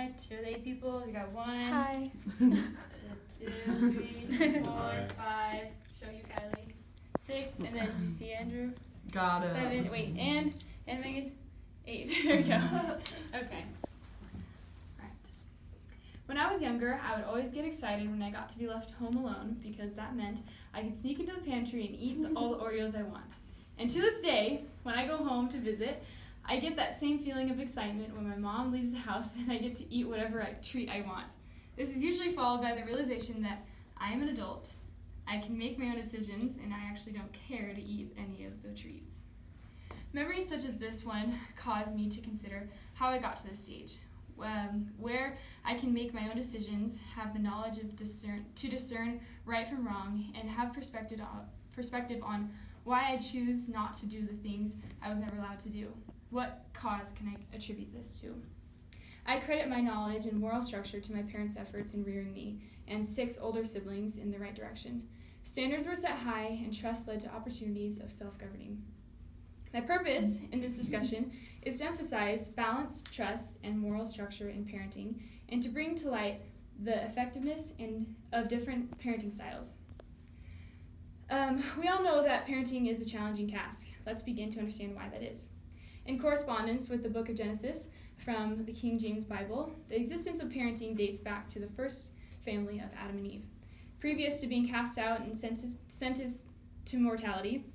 Hi to the 8 people. We got 1, Hi. 2, 3, 4, 5. Show you, Kylie. 6, and then did you see Andrew? Got it. 7. Wait, and Megan. 8. There we go. Okay. Right. When I was younger, I would always get excited when I got to be left home alone because that meant I could sneak into the pantry and eat all the Oreos I want. And to this day, when I go home to visit, I get that same feeling of excitement when my mom leaves the house and I get to eat whatever treat I want. This is usually followed by the realization that I am an adult, I can make my own decisions, and I actually don't care to eat any of the treats. Memories such as this one cause me to consider how I got to this stage, where I can make my own decisions, have the knowledge of to discern right from wrong, and have perspective on why I choose not to do the things I was never allowed to do. What cause can I attribute this to? I credit my knowledge and moral structure to my parents' efforts in rearing me and 6 older siblings in the right direction. Standards were set high and trust led to opportunities of self-governing. My purpose in this discussion is to emphasize balance, trust, and moral structure in parenting and to bring to light the effectiveness of different parenting styles. We all know that parenting is a challenging task. Let's begin to understand why that is. In correspondence with the book of Genesis from the King James Bible, the existence of parenting dates back to the first family of Adam and Eve. Previous to being cast out and sentenced to mortality,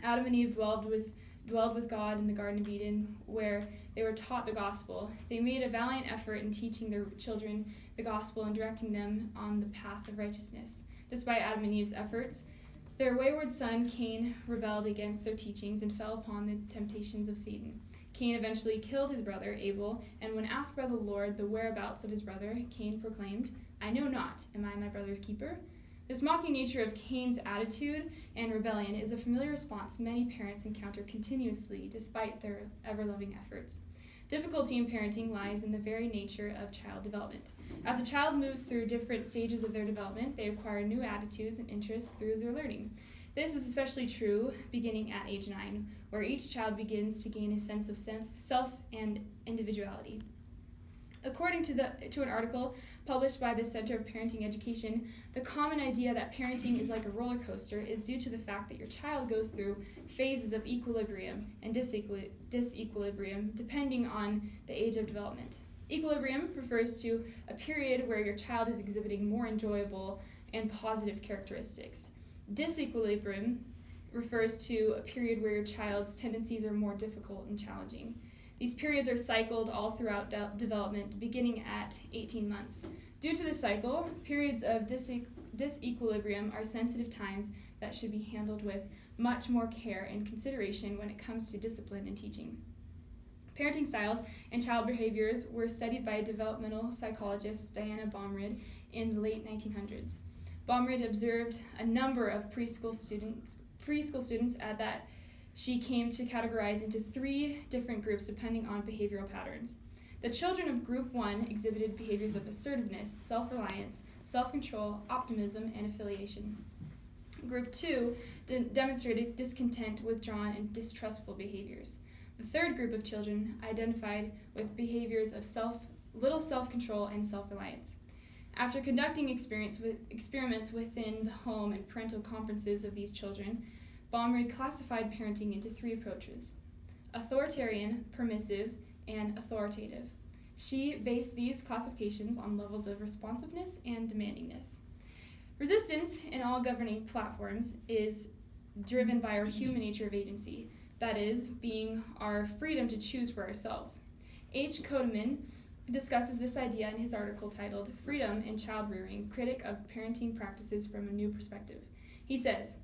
Adam and Eve dwelled with God in the Garden of Eden, where they were taught the gospel. They made a valiant effort in teaching their children the gospel and directing them on the path of righteousness. Despite Adam and Eve's efforts, their wayward son, Cain, rebelled against their teachings and fell upon the temptations of Satan. Cain eventually killed his brother, Abel, and when asked by the Lord the whereabouts of his brother, Cain proclaimed, "I know not. Am I my brother's keeper?" This mocking nature of Cain's attitude and rebellion is a familiar response many parents encounter continuously despite their ever-loving efforts. Difficulty in parenting lies in the very nature of child development. As a child moves through different stages of their development, they acquire new attitudes and interests through their learning. This is especially true beginning at age 9, where each child begins to gain a sense of self and individuality. According to an article published by the Center of Parenting Education, the common idea that parenting is like a roller coaster is due to the fact that your child goes through phases of equilibrium and disequilibrium depending on the age of development. Equilibrium refers to a period where your child is exhibiting more enjoyable and positive characteristics. Disequilibrium refers to a period where your child's tendencies are more difficult and challenging. These periods are cycled all throughout development, beginning at 18 months. Due to this cycle, periods of disequilibrium are sensitive times that should be handled with much more care and consideration when it comes to discipline and teaching. Parenting styles and child behaviors were studied by developmental psychologist Diana Baumrind in the late 1900s. Baumrind observed a number of preschool students that she came to categorize into 3 different groups depending on behavioral patterns. The children of Group 1 exhibited behaviors of assertiveness, self-reliance, self-control, optimism, and affiliation. Group 2 demonstrated discontent, withdrawn, and distrustful behaviors. The third group of children identified with behaviors of little self-control and self-reliance. After conducting experiments within the home and parental conferences of these children, Baumrind classified parenting into 3 approaches: authoritarian, permissive, and authoritative. She based these classifications on levels of responsiveness and demandingness. Resistance in all governing platforms is driven by our human nature of agency, that is, being our freedom to choose for ourselves. H. Kodeman discusses this idea in his article titled "Freedom in Child Rearing, Critic of Parenting Practices from a New Perspective." He says,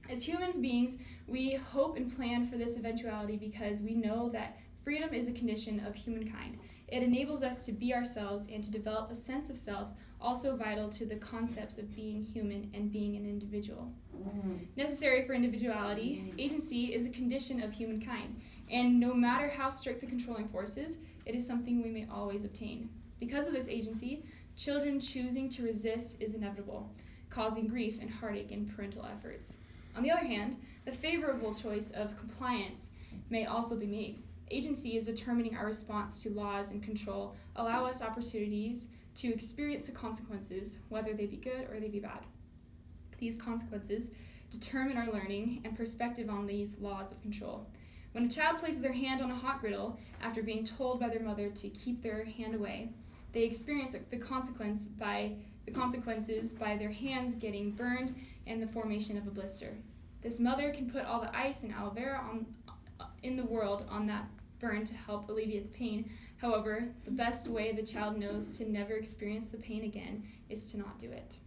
"As human beings, we hope and plan for this eventuality because we know that freedom is a condition of humankind. It enables us to be ourselves and to develop a sense of self, also vital to the concepts of being human and being an individual. Necessary for individuality, agency is a condition of humankind, and no matter how strict the controlling forces, it is something we may always obtain. Because of this agency, children choosing to resist is inevitable, causing grief and heartache in parental efforts. On the other hand, the favorable choice of compliance may also be made. agency is determining our response to laws and control, allow us opportunities to experience the consequences, whether they be good or they be bad. These consequences determine our learning and perspective on these laws of control. When a child places their hand on a hot griddle after being told by their mother to keep their hand away, they experience the consequences by their hands getting burned and the formation of a blister. This mother can put all the ice and aloe vera in the world on that burn to help alleviate the pain. However, the best way the child knows to never experience the pain again is to not do it.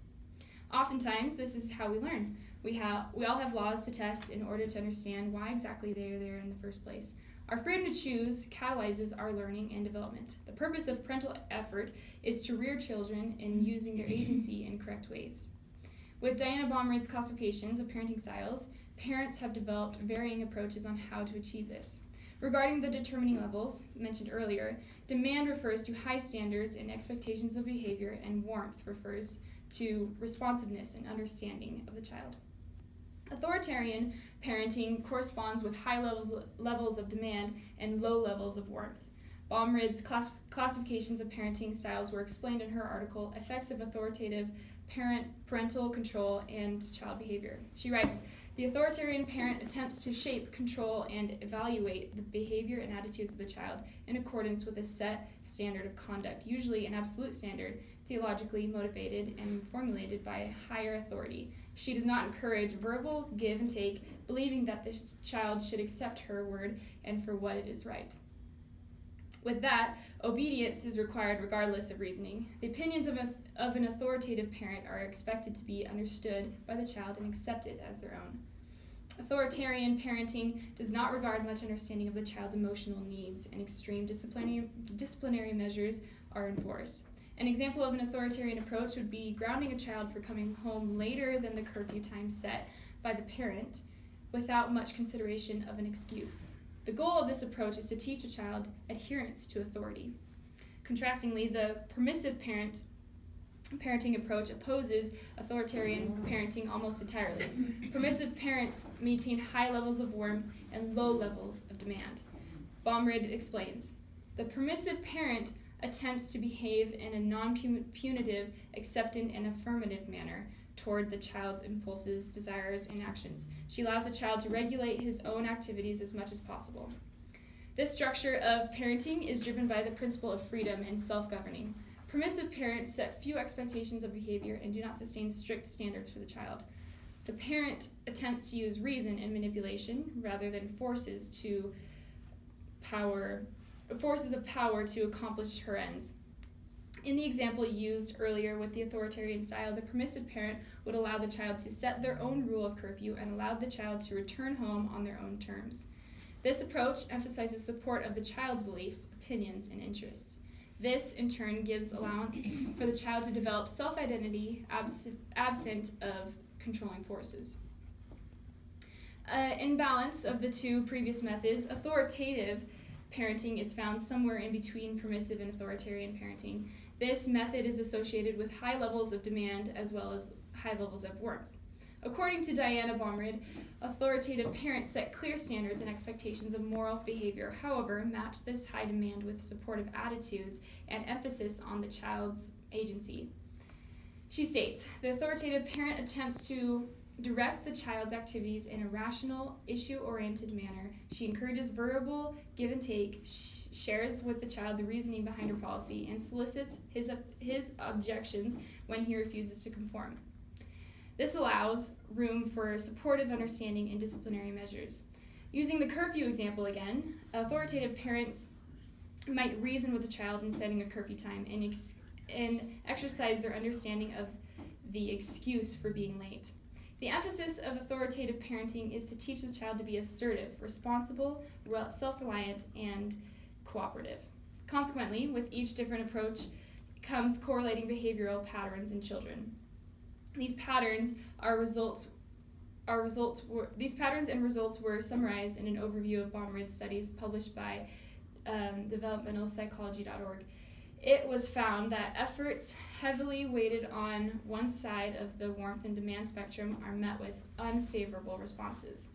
Oftentimes, this is how we learn. We all have laws to test in order to understand why exactly they are there in the first place. Our freedom to choose catalyzes our learning and development. The purpose of parental effort is to rear children in using their agency in correct ways. With Diana Baumridd's classifications of parenting styles, parents have developed varying approaches on how to achieve this. Regarding the determining levels mentioned earlier, demand refers to high standards and expectations of behavior, and warmth refers to responsiveness and understanding of the child. Authoritarian parenting corresponds with high levels of demand and low levels of warmth. Baumridd's classifications of parenting styles were explained in her article, Effects of Authoritative Parental Control and Child Behavior. She writes, the authoritarian parent attempts to shape, control, and evaluate the behavior and attitudes of the child in accordance with a set standard of conduct, usually an absolute standard, theologically motivated and formulated by a higher authority. She does not encourage verbal give and take, believing that the child should accept her word and for what it is right. With that, obedience is required regardless of reasoning. The opinions of an authoritative parent are expected to be understood by the child and accepted as their own. Authoritarian parenting does not regard much understanding of the child's emotional needs, and extreme disciplinary measures are enforced. An example of an authoritarian approach would be grounding a child for coming home later than the curfew time set by the parent without much consideration of an excuse. The goal of this approach is to teach a child adherence to authority. Contrastingly, the permissive parenting approach opposes authoritarian parenting almost entirely. Permissive parents maintain high levels of warmth and low levels of demand. Baumridd explains, the permissive parent attempts to behave in a non-punitive, accepting, and affirmative manner toward the child's impulses, desires, and actions. She allows the child to regulate his own activities as much as possible. This structure of parenting is driven by the principle of freedom and self-governing. Permissive parents set few expectations of behavior and do not sustain strict standards for the child. The parent attempts to use reason and manipulation rather than forces of power to accomplish her ends. In the example used earlier with the authoritarian style, the permissive parent would allow the child to set their own rule of curfew and allow the child to return home on their own terms. This approach emphasizes support of the child's beliefs, opinions, and interests. This, in turn, gives allowance for the child to develop self-identity absent of controlling forces. In balance of the two previous methods, authoritative parenting is found somewhere in between permissive and authoritarian parenting. This method is associated with high levels of demand as well as high levels of warmth. According to Diana Baumridd, authoritative parents set clear standards and expectations of moral behavior, however, match this high demand with supportive attitudes and emphasis on the child's agency. She states, the authoritative parent attempts to direct the child's activities in a rational, issue-oriented manner. She encourages verbal give and take, shares with the child the reasoning behind her policy, and solicits his objections when he refuses to conform. This allows room for supportive understanding and disciplinary measures. Using the curfew example again, authoritative parents might reason with the child in setting a curfew time and exercise their understanding of the excuse for being late. The emphasis of authoritative parenting is to teach the child to be assertive, responsible, self-reliant, and cooperative. Consequently, with each different approach comes correlating behavioral patterns in children. These patterns and results were summarized in an overview of Baumridd's studies published by developmentalpsychology.org. It was found that efforts heavily weighted on one side of the warmth and demand spectrum are met with unfavorable responses.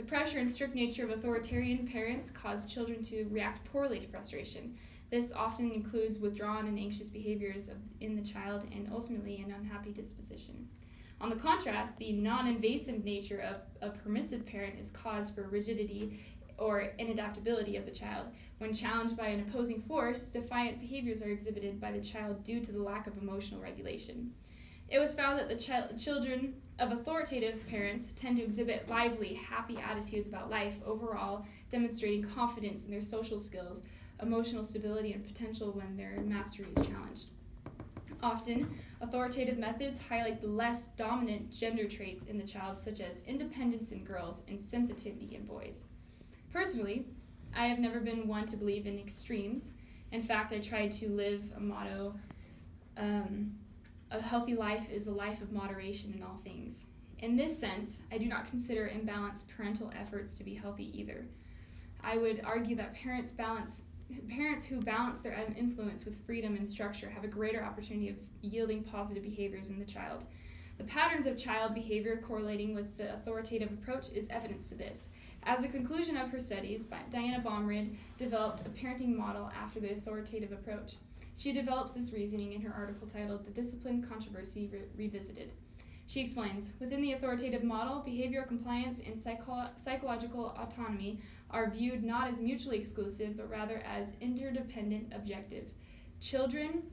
The pressure and strict nature of authoritarian parents cause children to react poorly to frustration. This often includes withdrawn and anxious behaviors in the child and ultimately an unhappy disposition. On the contrast, the non-invasive nature of a permissive parent is cause for rigidity or inadaptability of the child. When challenged by an opposing force, defiant behaviors are exhibited by the child due to the lack of emotional regulation. It was found that the children of authoritative parents tend to exhibit lively, happy attitudes about life overall, demonstrating confidence in their social skills, emotional stability, and potential when their mastery is challenged. Often, authoritative methods highlight the less dominant gender traits in the child, such as independence in girls and sensitivity in boys. Personally, I have never been one to believe in extremes. In fact, I try to live a motto, a healthy life is a life of moderation in all things. In this sense, I do not consider imbalanced parental efforts to be healthy either. I would argue that parents who balance their influence with freedom and structure have a greater opportunity of yielding positive behaviors in the child. The patterns of child behavior correlating with the authoritative approach is evidence to this. As a conclusion of her studies, Diana Baumrind developed a parenting model after the authoritative approach. She develops this reasoning in her article titled "The Discipline Controversy Revisited." She explains, within the authoritative model, behavioral compliance and psychological autonomy are viewed not as mutually exclusive, but rather as interdependent objective. Children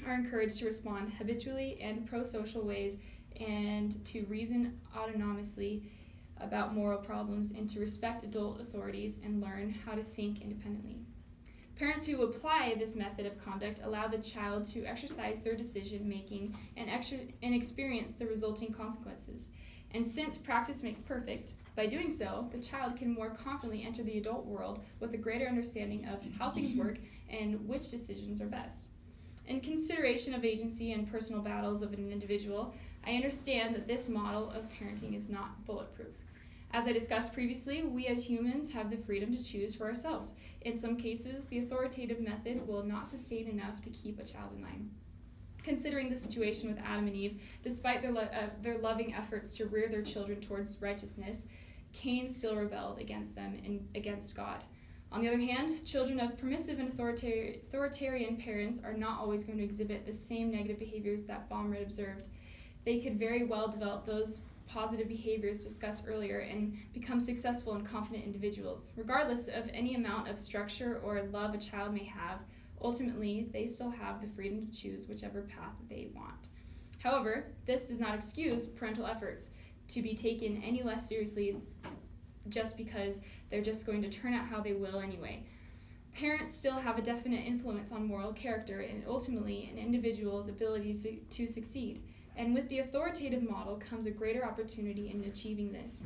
are encouraged to respond habitually and pro-social ways and to reason autonomously about moral problems and to respect adult authorities and learn how to think independently. Parents who apply this method of conduct allow the child to exercise their decision-making and experience the resulting consequences. And since practice makes perfect, by doing so, the child can more confidently enter the adult world with a greater understanding of how things work and which decisions are best. In consideration of agency and personal battles of an individual, I understand that this model of parenting is not bulletproof. As I discussed previously, we as humans have the freedom to choose for ourselves. In some cases, the authoritative method will not sustain enough to keep a child in line. Considering the situation with Adam and Eve, despite their loving efforts to rear their children towards righteousness, Cain still rebelled against them and against God. On the other hand, children of permissive and authoritarian parents are not always going to exhibit the same negative behaviors that Baumrind observed. They could very well develop those positive behaviors discussed earlier and become successful and confident individuals. Regardless of any amount of structure or love a child may have, ultimately, they still have the freedom to choose whichever path they want. However, this does not excuse parental efforts to be taken any less seriously just because they're just going to turn out how they will anyway. Parents still have a definite influence on moral character and ultimately an individual's ability to succeed. And with the authoritative model comes a greater opportunity in achieving this.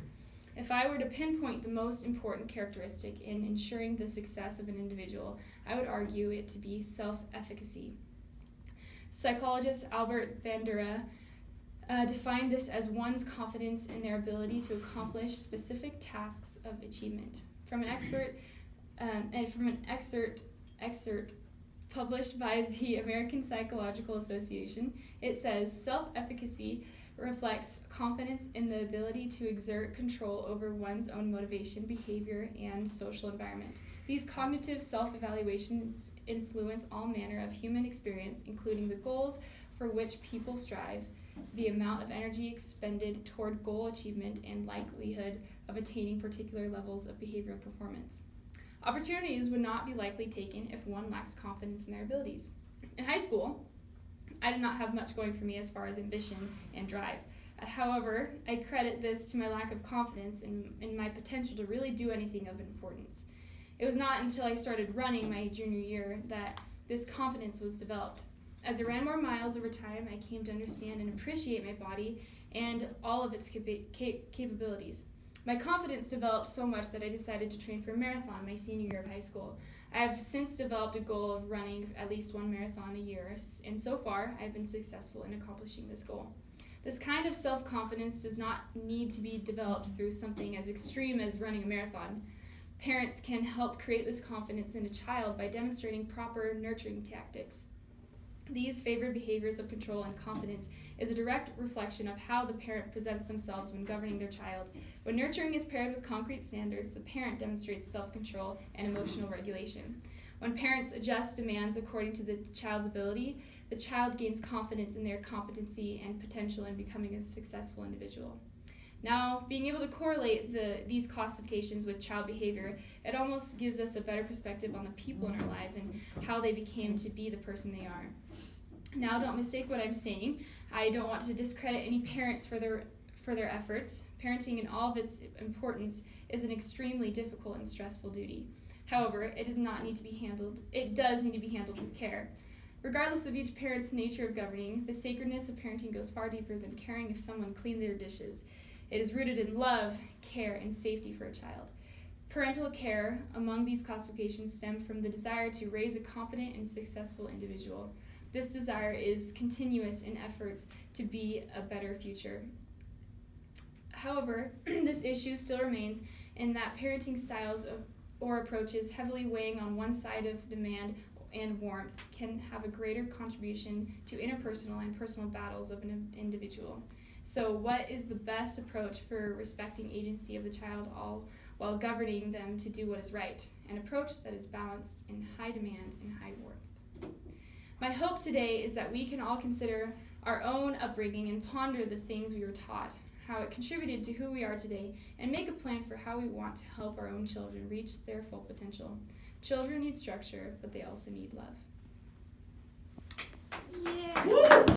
If I were to pinpoint the most important characteristic in ensuring the success of an individual, I would argue it to be self-efficacy. Psychologist Albert Bandura defined this as one's confidence in their ability to accomplish specific tasks of achievement. From an excerpt published by the American Psychological Association, it says, self-efficacy reflects confidence in the ability to exert control over one's own motivation, behavior, and social environment. These cognitive self-evaluations influence all manner of human experience, including the goals for which people strive, the amount of energy expended toward goal achievement, and likelihood of attaining particular levels of behavioral performance. Opportunities would not be likely taken if one lacks confidence in their abilities. In high school, I did not have much going for me as far as ambition and drive. However, I credit this to my lack of confidence in my potential to really do anything of importance. It was not until I started running my junior year that this confidence was developed. As I ran more miles over time, I came to understand and appreciate my body and all of its capabilities. My confidence developed so much that I decided to train for a marathon my senior year of high school. I have since developed a goal of running at least one marathon a year, and so far I've been successful in accomplishing this goal. This kind of self-confidence does not need to be developed through something as extreme as running a marathon. Parents can help create this confidence in a child by demonstrating proper nurturing tactics. These favored behaviors of control and confidence is a direct reflection of how the parent presents themselves when governing their child. When nurturing is paired with concrete standards, the parent demonstrates self-control and emotional regulation. When parents adjust demands according to the child's ability, the child gains confidence in their competency and potential in becoming a successful individual. Now, being able to correlate these classifications with child behavior, it almost gives us a better perspective on the people in our lives and how they became to be the person they are. Now, don't mistake what I'm saying. I don't want to discredit any parents for their efforts. Parenting in all of its importance is an extremely difficult and stressful duty. However, it does need to be handled with care. Regardless of each parent's nature of governing, the sacredness of parenting goes far deeper than caring if someone cleaned their dishes. It is rooted in love, care, and safety for a child. Parental care among these classifications stem from the desire to raise a competent and successful individual. This desire is continuous in efforts to be a better future. However, this issue still remains in that parenting styles or approaches heavily weighing on one side of demand and warmth can have a greater contribution to interpersonal and personal battles of an individual. So what is the best approach for respecting agency of the child all while governing them to do what is right? An approach that is balanced in high demand and high warmth. My hope today is that we can all consider our own upbringing and ponder the things we were taught, how it contributed to who we are today, and make a plan for how we want to help our own children reach their full potential. Children need structure, but they also need love. Yeah.